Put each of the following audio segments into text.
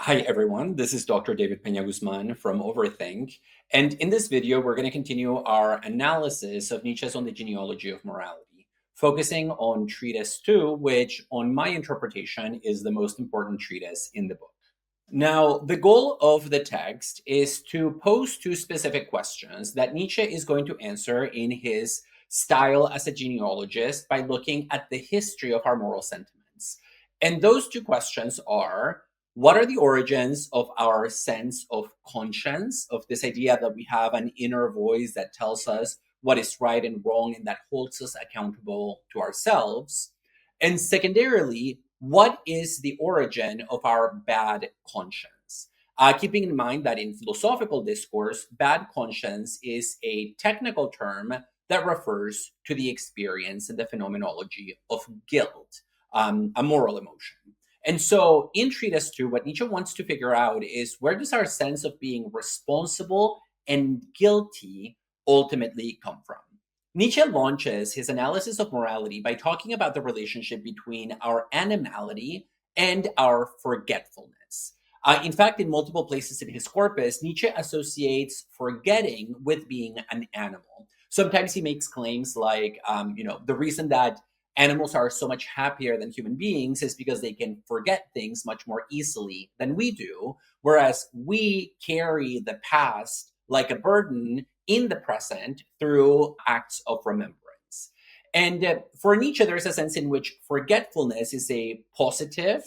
Hi, everyone. This is Dr. David Peña-Guzmán from Overthink. And in this video, we're going to continue our analysis of Nietzsche's On the Genealogy of Morality, focusing on Treatise 2, which, on my interpretation, is the most important treatise in the book. Now, the goal of the text is to pose two specific questions that Nietzsche is going to answer in his style as a genealogist by looking at the history of our moral sentiments. And those two questions are: what are the origins of our sense of conscience, of this idea that we have an inner voice that tells us what is right and wrong and that holds us accountable to ourselves? And secondarily, what is the origin of our bad conscience? Keeping in mind that in philosophical discourse, bad conscience is a technical term that refers to the experience and the phenomenology of guilt, a moral emotion. And so in Treatise 2, what Nietzsche wants to figure out is, where does our sense of being responsible and guilty ultimately come from? Nietzsche launches his analysis of morality by talking about the relationship between our animality and our forgetfulness. In fact, in multiple places in his corpus, Nietzsche associates forgetting with being an animal. Sometimes he makes claims like, the reason that animals are so much happier than human beings is because they can forget things much more easily than we do, whereas we carry the past like a burden in the present through acts of remembrance. And for Nietzsche, there's a sense in which forgetfulness is a positive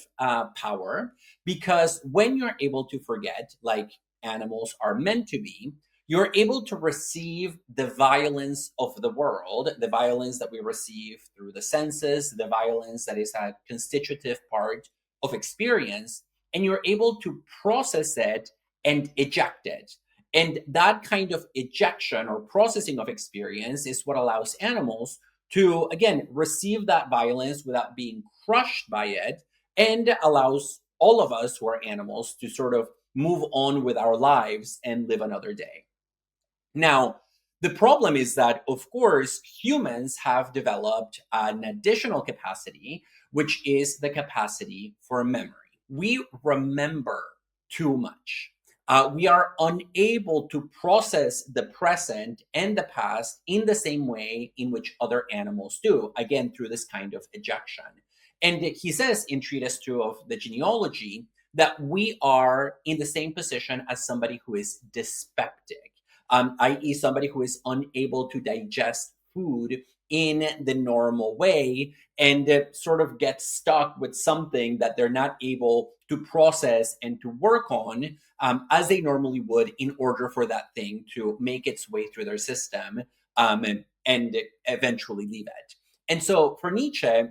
power, because when you're able to forget, like animals are meant to be, you're able to receive the violence of the world, the violence that we receive through the senses, the violence that is a constitutive part of experience, and you're able to process it and eject it. And that kind of ejection or processing of experience is what allows animals to, again, receive that violence without being crushed by it, and allows all of us who are animals to sort of move on with our lives and live another day. Now, the problem is that, of course, humans have developed an additional capacity, which is the capacity for memory. We remember too much. We are unable to process the present and the past in the same way in which other animals do, again, through this kind of ejection. And he says in Treatise 2 of the Genealogy that we are in the same position as somebody who is dyspeptic, i.e., somebody who is unable to digest food in the normal way, and sort of get stuck with something that they're not able to process and to work on as they normally would, in order for that thing to make its way through their system and eventually leave it. And so for Nietzsche,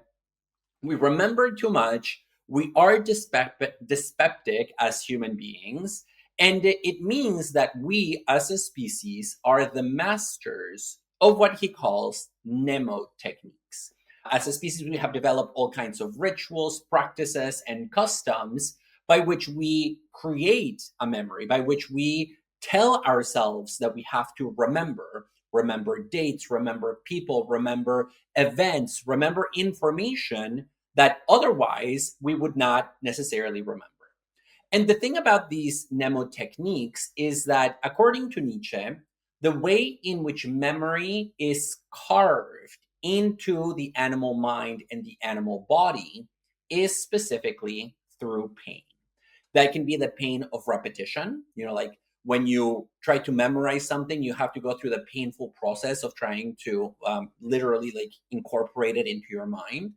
we remember too much, we are dyspeptic as human beings, and it means that we as a species are the masters of what he calls mnemotechniques. As a species, we have developed all kinds of rituals, practices, and customs by which we create a memory, by which we tell ourselves that we have to remember dates, remember people, remember events, remember information that otherwise we would not necessarily remember. And the thing about these mnemotechniques is that, according to Nietzsche, the way in which memory is carved into the animal mind and the animal body is specifically through pain. That can be the pain of repetition, like when you try to memorize something, you have to go through the painful process of trying to literally like incorporate it into your mind.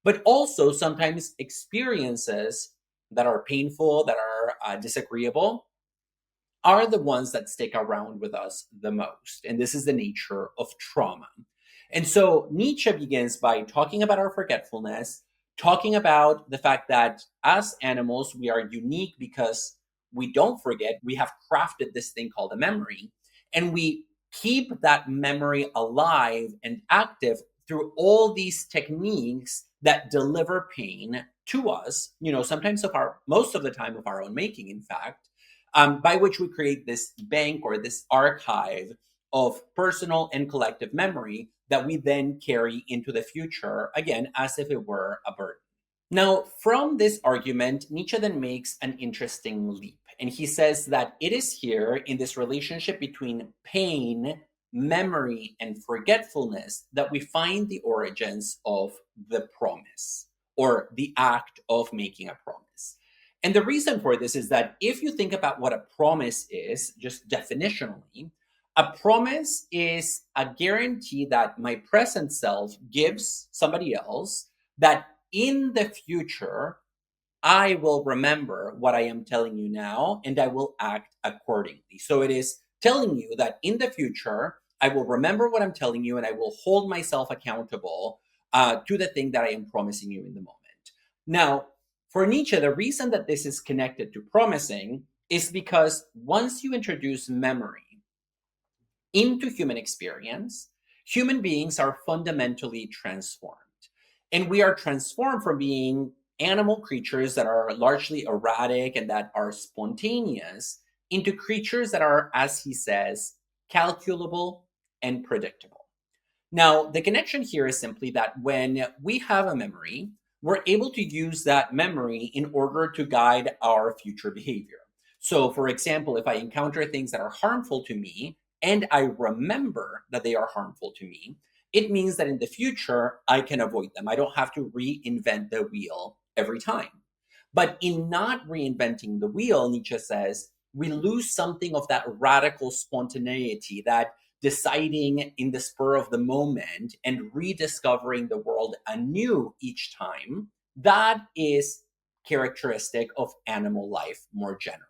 But also sometimes experiences that are painful, that are disagreeable, are the ones that stick around with us the most. And this is the nature of trauma. And so Nietzsche begins by talking about our forgetfulness, talking about the fact that as animals, we are unique because we don't forget. We have crafted this thing called a memory, and we keep that memory alive and active through all these techniques that deliver pain to us, sometimes most of the time of our own making, in fact, by which we create this bank or this archive of personal and collective memory that we then carry into the future, again, as if it were a burden. Now, from this argument, Nietzsche then makes an interesting leap. And he says that it is here in this relationship between pain, memory, and forgetfulness that we find the origins of the promise or the act of making a promise. And the reason for this is that if you think about what a promise is, just definitionally, a promise is a guarantee that my present self gives somebody else that in the future, I will remember what I am telling you now and I will act accordingly. So it is telling you that in the future, I will remember what I'm telling you and I will hold myself accountable to the thing that I am promising you in the moment. Now, for Nietzsche, the reason that this is connected to promising is because once you introduce memory into human experience, human beings are fundamentally transformed. And we are transformed from being animal creatures that are largely erratic and that are spontaneous into creatures that are, as he says, calculable and predictable. Now, the connection here is simply that when we have a memory, we're able to use that memory in order to guide our future behavior. So, for example, if I encounter things that are harmful to me and I remember that they are harmful to me, it means that in the future, I can avoid them. I don't have to reinvent the wheel every time. But in not reinventing the wheel, Nietzsche says, we lose something of that radical spontaneity, that deciding in the spur of the moment and rediscovering the world anew each time. That is characteristic of animal life more generally.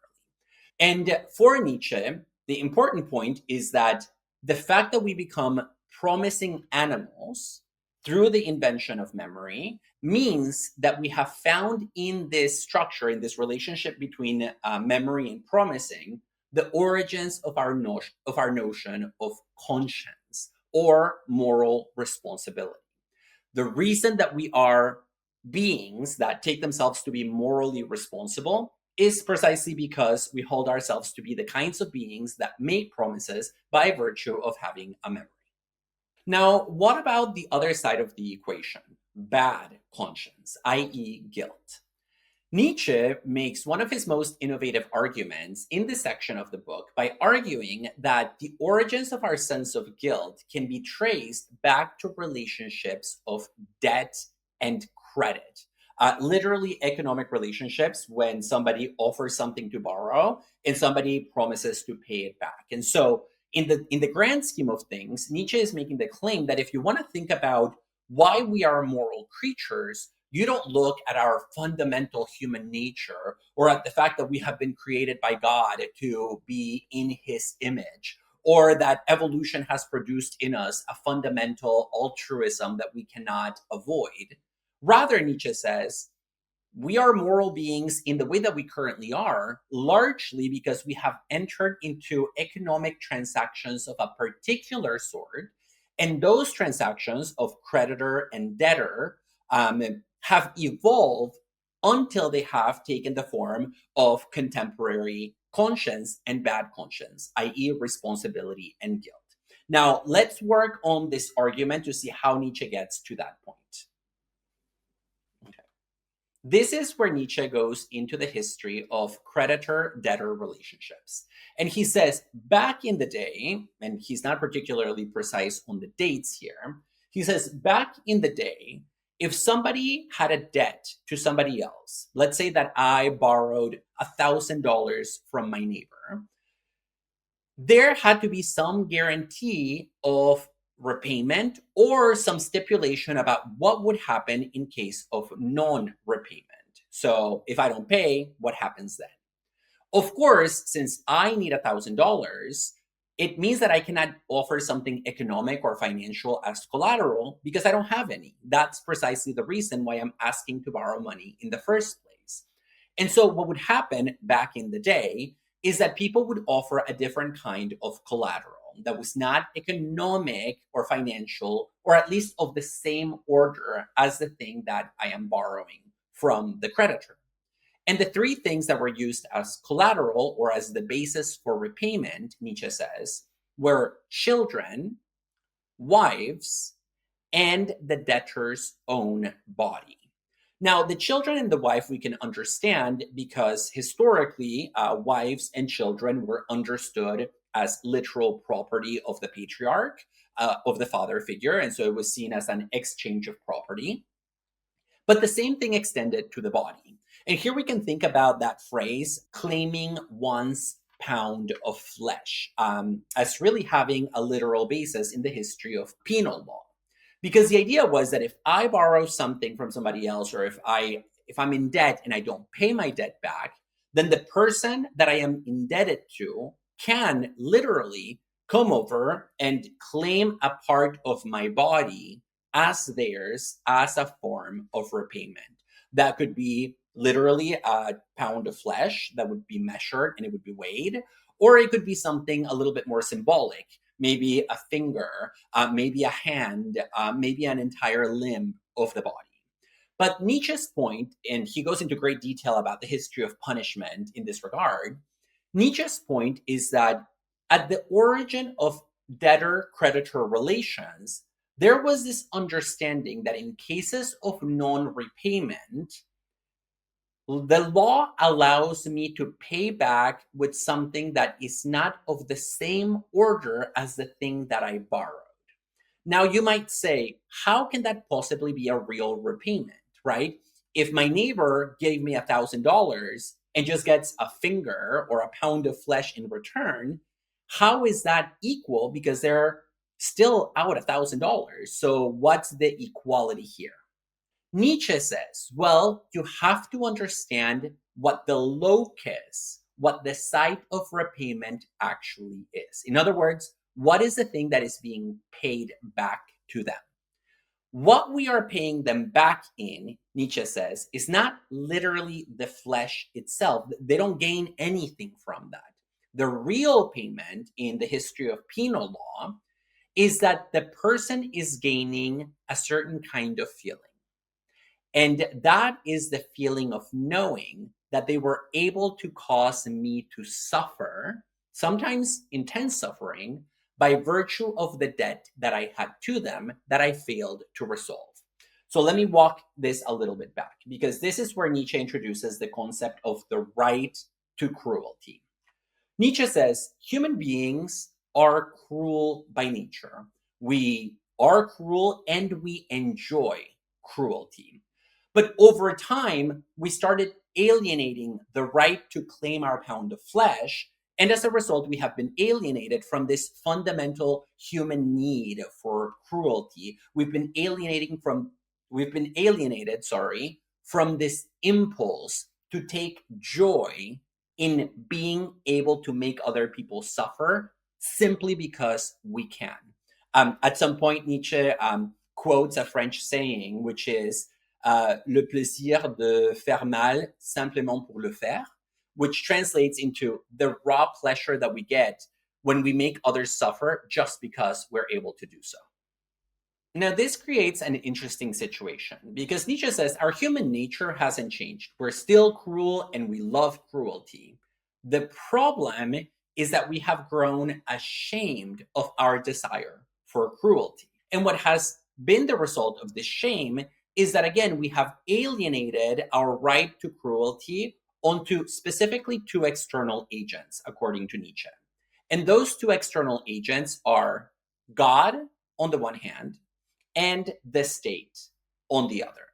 And for Nietzsche, the important point is that the fact that we become promising animals through the invention of memory means that we have found in this structure, in this relationship between memory and promising, the origins of of our notion of conscience or moral responsibility. The reason that we are beings that take themselves to be morally responsible is precisely because we hold ourselves to be the kinds of beings that make promises by virtue of having a memory. Now, what about the other side of the equation? Bad conscience, i.e., guilt. Nietzsche makes one of his most innovative arguments in this section of the book by arguing that the origins of our sense of guilt can be traced back to relationships of debt and credit. Literally, economic relationships when somebody offers something to borrow and somebody promises to pay it back. And so, in the grand scheme of things, Nietzsche is making the claim that if you want to think about why we are moral creatures, you don't look at our fundamental human nature or at the fact that we have been created by God to be in his image, or that evolution has produced in us a fundamental altruism that we cannot avoid. Rather, Nietzsche says, we are moral beings in the way that we currently are, largely because we have entered into economic transactions of a particular sort. And those transactions of creditor and debtor have evolved until they have taken the form of contemporary conscience and bad conscience, i.e., responsibility and guilt. Now, let's work on this argument to see how Nietzsche gets to that point. Okay. This is where Nietzsche goes into the history of creditor-debtor relationships. And he says, back in the day, and he's not particularly precise on the dates here, he says, back in the day, if somebody had a debt to somebody else, let's say that I borrowed $1,000 from my neighbor, there had to be some guarantee of repayment or some stipulation about what would happen in case of non-repayment. So if I don't pay, what happens then? Of course, since I need $1,000, it means that I cannot offer something economic or financial as collateral because I don't have any. That's precisely the reason why I'm asking to borrow money in the first place. And so, what would happen back in the day is that people would offer a different kind of collateral that was not economic or financial, or at least of the same order as the thing that I am borrowing from the creditor. And the three things that were used as collateral or as the basis for repayment, Nietzsche says, were children, wives, and the debtor's own body. Now, the children and the wife we can understand because historically, wives and children were understood as literal property of the patriarch, of the father figure. And so it was seen as an exchange of property. But the same thing extended to the body. And here we can think about that phrase, claiming one's pound of flesh, as really having a literal basis in the history of penal law. Because the idea was that if I borrow something from somebody else, or if I'm in debt and I don't pay my debt back, then the person that I am indebted to can literally come over and claim a part of my body as theirs as a form of repayment. That could be literally a pound of flesh that would be measured and it would be weighed, or it could be something a little bit more symbolic, maybe a finger, maybe a hand, maybe an entire limb of the body. But Nietzsche's point, and he goes into great detail about the history of punishment in this regard, Nietzsche's point is that at the origin of debtor-creditor relations, there was this understanding that in cases of non-repayment, the law allows me to pay back with something that is not of the same order as the thing that I borrowed. Now, you might say, how can that possibly be a real repayment, right? If my neighbor gave me $1,000 and just gets a finger or a pound of flesh in return, how is that equal? Because they're still out $1,000. So what's the equality here? Nietzsche says, well, you have to understand what the locus, what the site of repayment actually is. In other words, what is the thing that is being paid back to them? What we are paying them back in, Nietzsche says, is not literally the flesh itself. They don't gain anything from that. The real payment in the history of penal law is that the person is gaining a certain kind of feeling. And that is the feeling of knowing that they were able to cause me to suffer, sometimes intense suffering, by virtue of the debt that I had to them that I failed to resolve. So let me walk this a little bit back, because this is where Nietzsche introduces the concept of the right to cruelty. Nietzsche says human beings are cruel by nature. We are cruel and we enjoy cruelty. But over time, we started alienating the right to claim our pound of flesh. And as a result, we have been alienated from this fundamental human need for cruelty. We've been alienated, from this impulse to take joy in being able to make other people suffer simply because we can. At some point, Nietzsche quotes a French saying, which is, le plaisir de faire mal simplement pour le faire, which translates into the raw pleasure that we get when we make others suffer just because we're able to do so. Now, this creates an interesting situation because Nietzsche says our human nature hasn't changed. We're still cruel and we love cruelty. The problem is that we have grown ashamed of our desire for cruelty. And what has been the result of this shame is that, again, we have alienated our right to cruelty onto specifically two external agents, according to Nietzsche. And those two external agents are God on the one hand and the state on the other.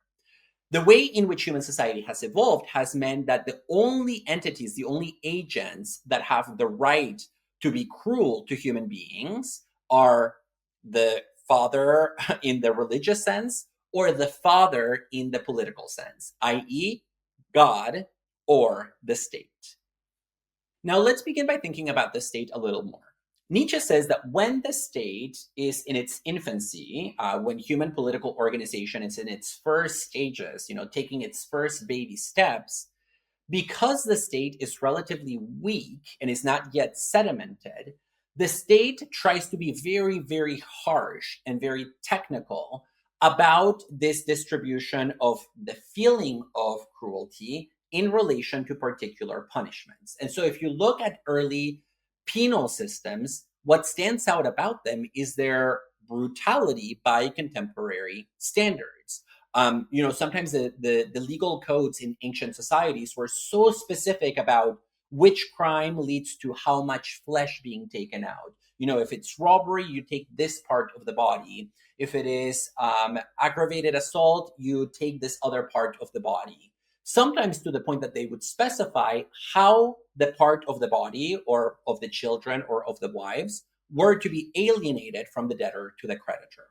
The way in which human society has evolved has meant that the only entities, the only agents that have the right to be cruel to human beings are the father in the religious sense or the father in the political sense, i.e., God or the state. Now, let's begin by thinking about the state a little more. Nietzsche says that when the state is in its infancy, when human political organization is in its first stages, taking its first baby steps, because the state is relatively weak and is not yet sedimented, the state tries to be very, very harsh and very technical about this distribution of the feeling of cruelty in relation to particular punishments. And so if you look at early penal systems, what stands out about them is their brutality by contemporary standards. Sometimes the legal codes in ancient societies were so specific about which crime leads to how much flesh being taken out. If it's robbery, you take this part of the body. If it is aggravated assault, you take this other part of the body. Sometimes to the point that they would specify how the part of the body or of the children or of the wives were to be alienated from the debtor to the creditor.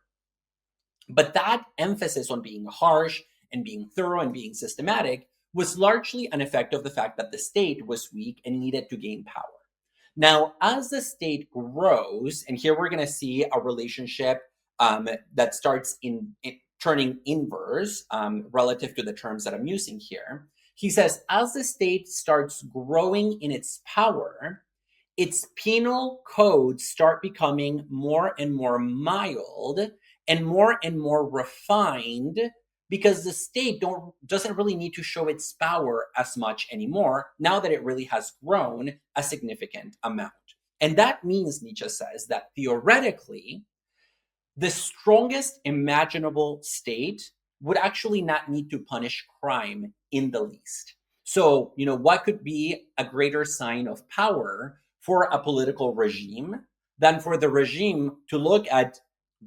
But that emphasis on being harsh and being thorough and being systematic was largely an effect of the fact that the state was weak and needed to gain power. Now, as the state grows, and here we're going to see a relationship that starts in turning inverse relative to the terms that I'm using here. He says, as the state starts growing in its power, its penal codes start becoming more and more mild and more refined, because the state doesn't really need to show its power as much anymore now that it really has grown a significant amount. And that means, Nietzsche says, that theoretically, the strongest imaginable state would actually not need to punish crime in the least. So, what could be a greater sign of power for a political regime than for the regime to look at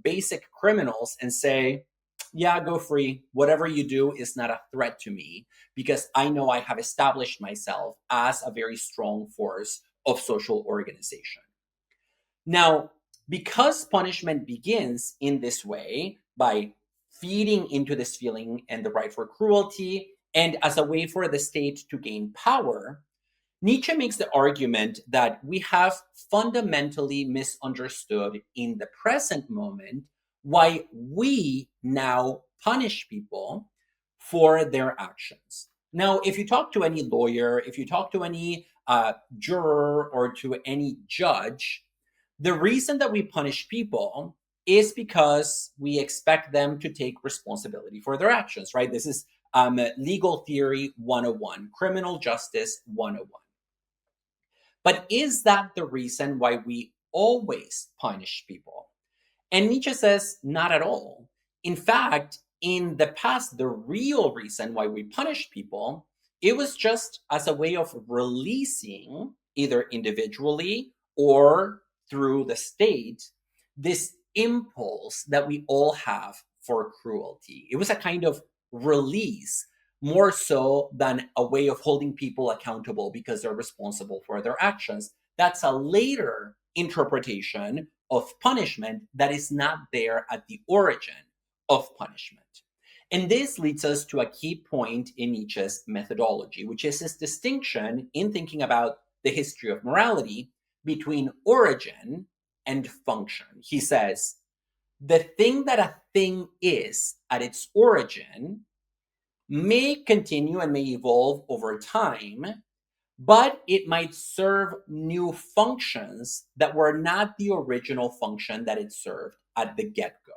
basic criminals and say, yeah, go free. Whatever you do is not a threat to me, because I know I have established myself as a very strong force of social organization. Now, because punishment begins in this way, by feeding into this feeling and the right for cruelty, and as a way for the state to gain power, Nietzsche makes the argument that we have fundamentally misunderstood in the present moment why we now punish people for their actions. Now, if you talk to any lawyer, if you talk to any juror or to any judge, the reason that we punish people is because we expect them to take responsibility for their actions, right? This is legal theory 101, criminal justice 101. But is that the reason why we always punish people? And Nietzsche says, not at all. In fact, in the past, the real reason why we punish people, it was just as a way of releasing, either individually or through the state, this impulse that we all have for cruelty. It was a kind of release, more so than a way of holding people accountable because they're responsible for their actions. That's a later interpretation of punishment that is not there at the origin of punishment. And this leads us to a key point in Nietzsche's methodology, which is his distinction in thinking about the history of morality between origin and function. He says, the thing that a thing is at its origin may continue and may evolve over time, but it might serve new functions that were not the original function that it served at the get-go.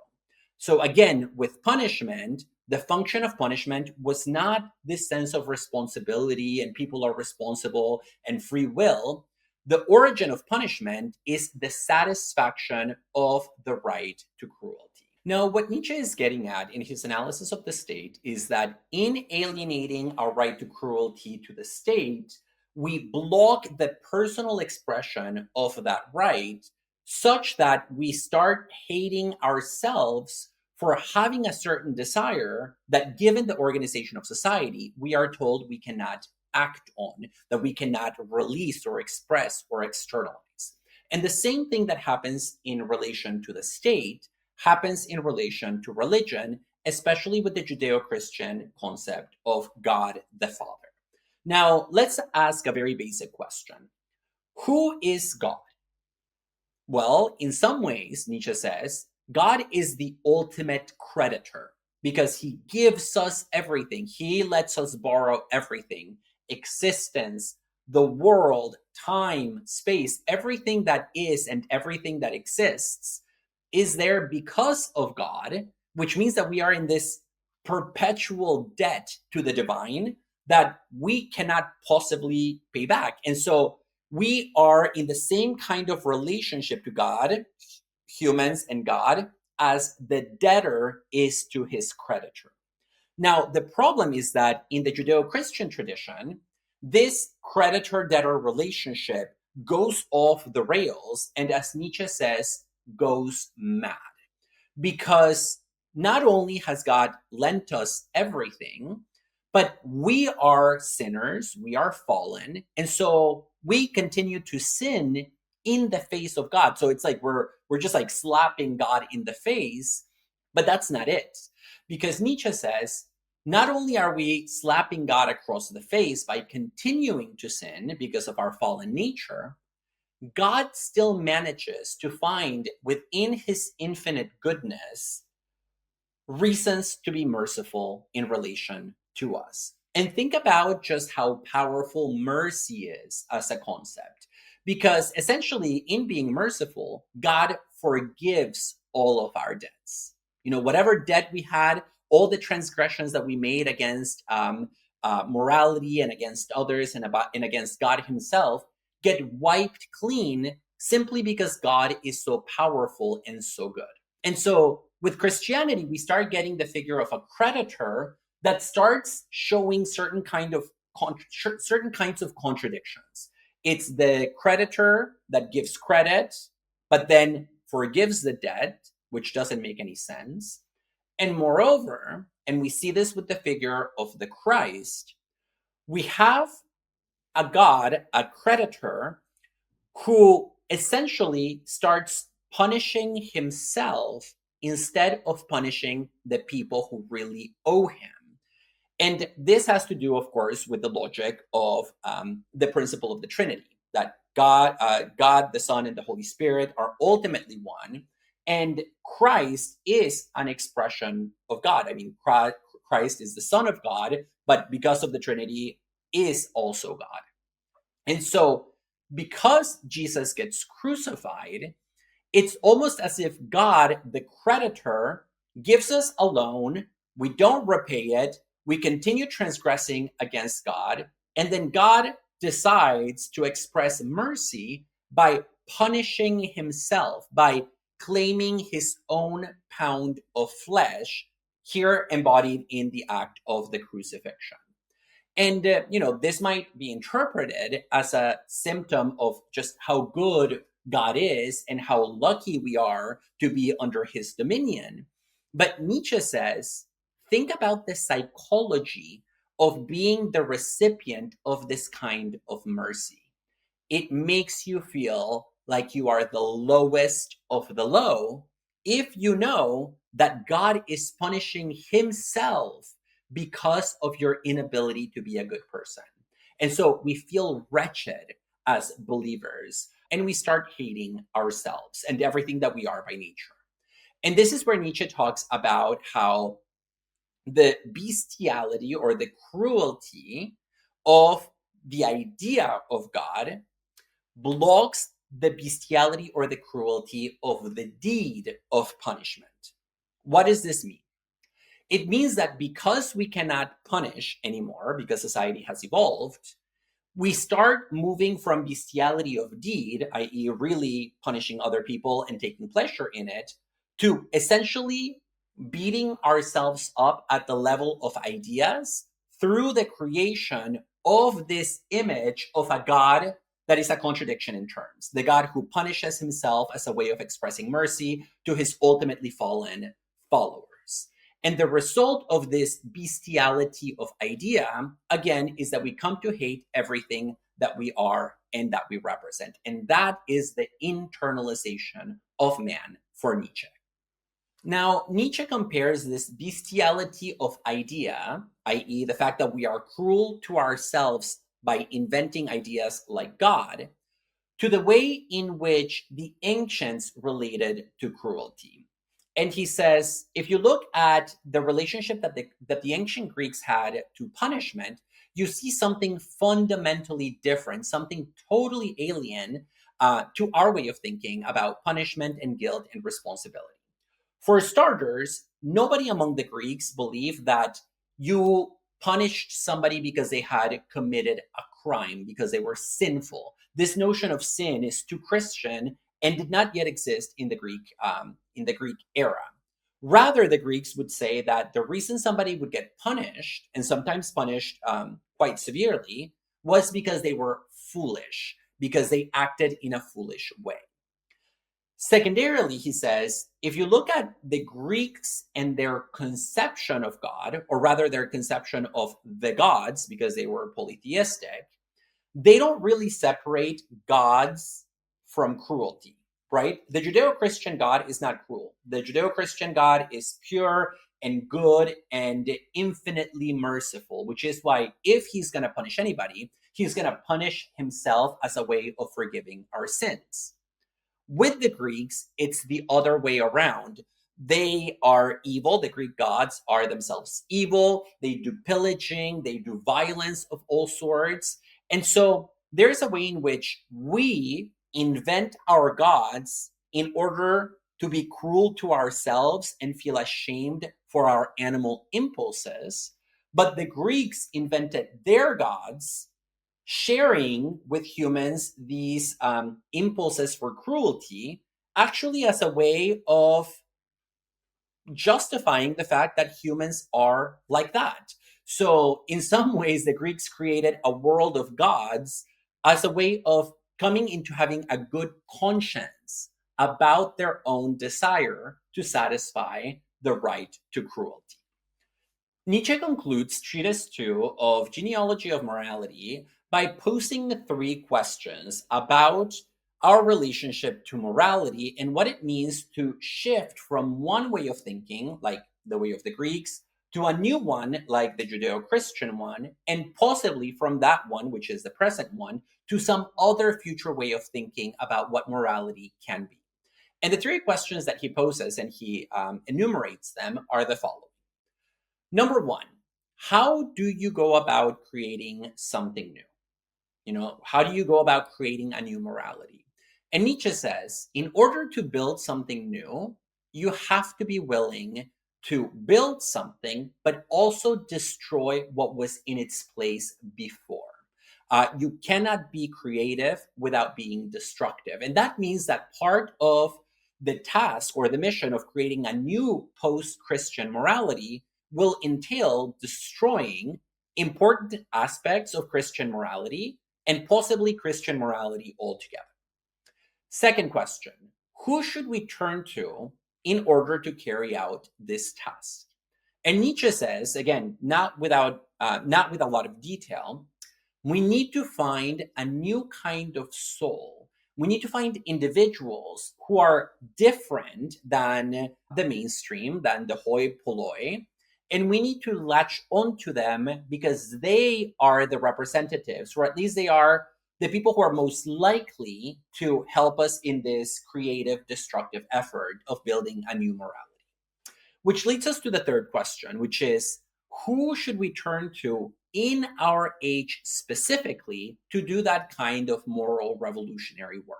So again, with punishment, the function of punishment was not this sense of responsibility and people are responsible and free will. The origin of punishment is the satisfaction of the right to cruelty. Now, what Nietzsche is getting at in his analysis of the state is that in alienating our right to cruelty to the state, we block the personal expression of that right, such that we start hating ourselves for having a certain desire that, given the organization of society, we are told we cannot act on, that we cannot release or express or externalize. And the same thing that happens in relation to the state happens in relation to religion, especially with the Judeo-Christian concept of God the Father. Now, let's ask a very basic question. Who is God? Well, in some ways, Nietzsche says, God is the ultimate creditor because he gives us everything. He lets us borrow everything. Existence, the world, time, space, everything that is and everything that exists is there because of God, which means that we are in this perpetual debt to the divine that we cannot possibly pay back. And so we are in the same kind of relationship to God, humans and God, as the debtor is to his creditor. Now, the problem is that in the Judeo-Christian tradition, this creditor-debtor relationship goes off the rails and, as Nietzsche says, goes mad. Because not only has God lent us everything, but we are sinners, we are fallen, and so we continue to sin in the face of God. So it's like we're just like slapping God in the face, but that's not it. Because Nietzsche says, not only are we slapping God across the face by continuing to sin because of our fallen nature, God still manages to find within his infinite goodness reasons to be merciful in relation to us. And think about just how powerful mercy is as a concept. Because essentially, in being merciful, God forgives all of our debts. You know, whatever debt we had, all the transgressions that we made against morality and against others and against God himself get wiped clean simply because God is so powerful and so good. And so with Christianity, we start getting the figure of a creditor that starts showing certain kinds of contradictions. It's the creditor that gives credit, but then forgives the debt, which doesn't make any sense. And moreover, and we see this with the figure of the Christ, we have a God, a creditor, who essentially starts punishing himself instead of punishing the people who really owe him. And this has to do, of course, with the logic of the principle of the Trinity, that God, the Son, and the Holy Spirit are ultimately one, and Christ is an expression of God. I mean, Christ is the Son of God, but because of the Trinity, is also God. And so, because Jesus gets crucified, it's almost as if God, the creditor, gives us a loan, we don't repay it, we continue transgressing against God, and then God decides to express mercy by punishing himself, by claiming his own pound of flesh, here embodied in the act of the crucifixion. And, this might be interpreted as a symptom of just how good God is and how lucky we are to be under his dominion. But Nietzsche says, think about the psychology of being the recipient of this kind of mercy. It makes you feel like you are the lowest of the low if you know that God is punishing himself because of your inability to be a good person. And so we feel wretched as believers, and we start hating ourselves and everything that we are by nature. And this is where Nietzsche talks about how the bestiality or the cruelty of the idea of God blocks the bestiality or the cruelty of the deed of punishment. What does this mean? It means that because we cannot punish anymore, because society has evolved, we start moving from bestiality of deed, i.e., really punishing other people and taking pleasure in it, to essentially beating ourselves up at the level of ideas through the creation of this image of a God that is a contradiction in terms. The God who punishes himself as a way of expressing mercy to his ultimately fallen followers. And the result of this bestiality of idea, again, is that we come to hate everything that we are and that we represent. And that is the internalization of man for Nietzsche. Now, Nietzsche compares this bestiality of idea, i.e., the fact that we are cruel to ourselves by inventing ideas like God, to the way in which the ancients related to cruelty. And he says, if you look at the relationship that the ancient Greeks had to punishment, you see something fundamentally different, something totally alien to our way of thinking about punishment and guilt and responsibility. For starters, nobody among the Greeks believed that you punished somebody because they had committed a crime, because they were sinful. This notion of sin is too Christian and did not yet exist in the Greek era. Rather, the Greeks would say that the reason somebody would get punished, and sometimes punished quite severely, was because they were foolish, because they acted in a foolish way. Secondarily, he says, if you look at the Greeks and their conception of God, or rather their conception of the gods, because they were polytheistic, they don't really separate gods from cruelty, right? The Judeo-Christian God is not cruel. The Judeo-Christian God is pure and good and infinitely merciful, which is why if he's going to punish anybody, he's going to punish himself as a way of forgiving our sins. With the Greeks, it's the other way around. They are evil. The Greek gods are themselves evil. They do pillaging, they do violence of all sorts. And so there's a way in which we invent our gods in order to be cruel to ourselves and feel ashamed for our animal impulses. But the Greeks invented their gods sharing with humans these impulses for cruelty, actually as a way of justifying the fact that humans are like that. So, in some ways, the Greeks created a world of gods as a way of coming into having a good conscience about their own desire to satisfy the right to cruelty. Nietzsche concludes Treatise 2 of Genealogy of Morality by posing the three questions about our relationship to morality and what it means to shift from one way of thinking, like the way of the Greeks, to a new one, like the Judeo-Christian one, and possibly from that one, which is the present one, to some other future way of thinking about what morality can be. And the three questions that he poses, and he enumerates them, are the following. Number one, how do you go about creating something new? How do you go about creating a new morality? And Nietzsche says, in order to build something new, you have to be willing to build something, but also destroy what was in its place before. You cannot be creative without being destructive. And that means that part of the task or the mission of creating a new post-Christian morality will entail destroying important aspects of Christian morality and possibly Christian morality altogether. Second question, who should we turn to in order to carry out this task? And Nietzsche says, again, not with a lot of detail, we need to find a new kind of soul. We need to find individuals who are different than the mainstream, than the hoi polloi, and we need to latch onto them because they are the representatives, or at least they are the people who are most likely to help us in this creative, destructive effort of building a new morality. Which leads us to the third question, which is, who should we turn to in our age specifically to do that kind of moral revolutionary work?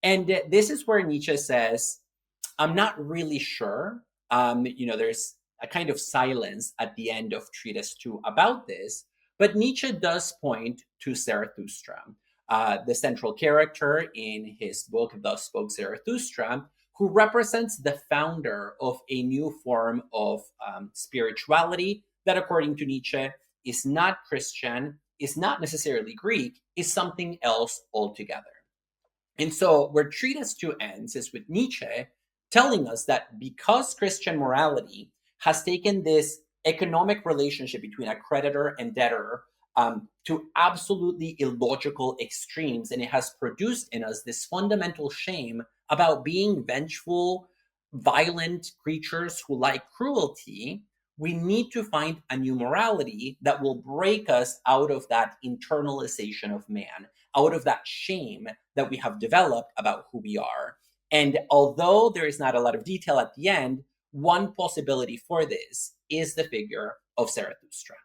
And this is where Nietzsche says, I'm not really sure. There's a kind of silence at the end of Treatise 2 about this, but Nietzsche does point to Zarathustra, the central character in his book, Thus Spoke Zarathustra, who represents the founder of a new form of spirituality that, according to Nietzsche, is not Christian, is not necessarily Greek, is something else altogether. And so where Treatise 2 ends is with Nietzsche telling us that because Christian morality has taken this economic relationship between a creditor and debtor to absolutely illogical extremes, and it has produced in us this fundamental shame about being vengeful, violent creatures who like cruelty, we need to find a new morality that will break us out of that internalization of man, out of that shame that we have developed about who we are. And although there is not a lot of detail at the end, one possibility for this is the figure of Zarathustra.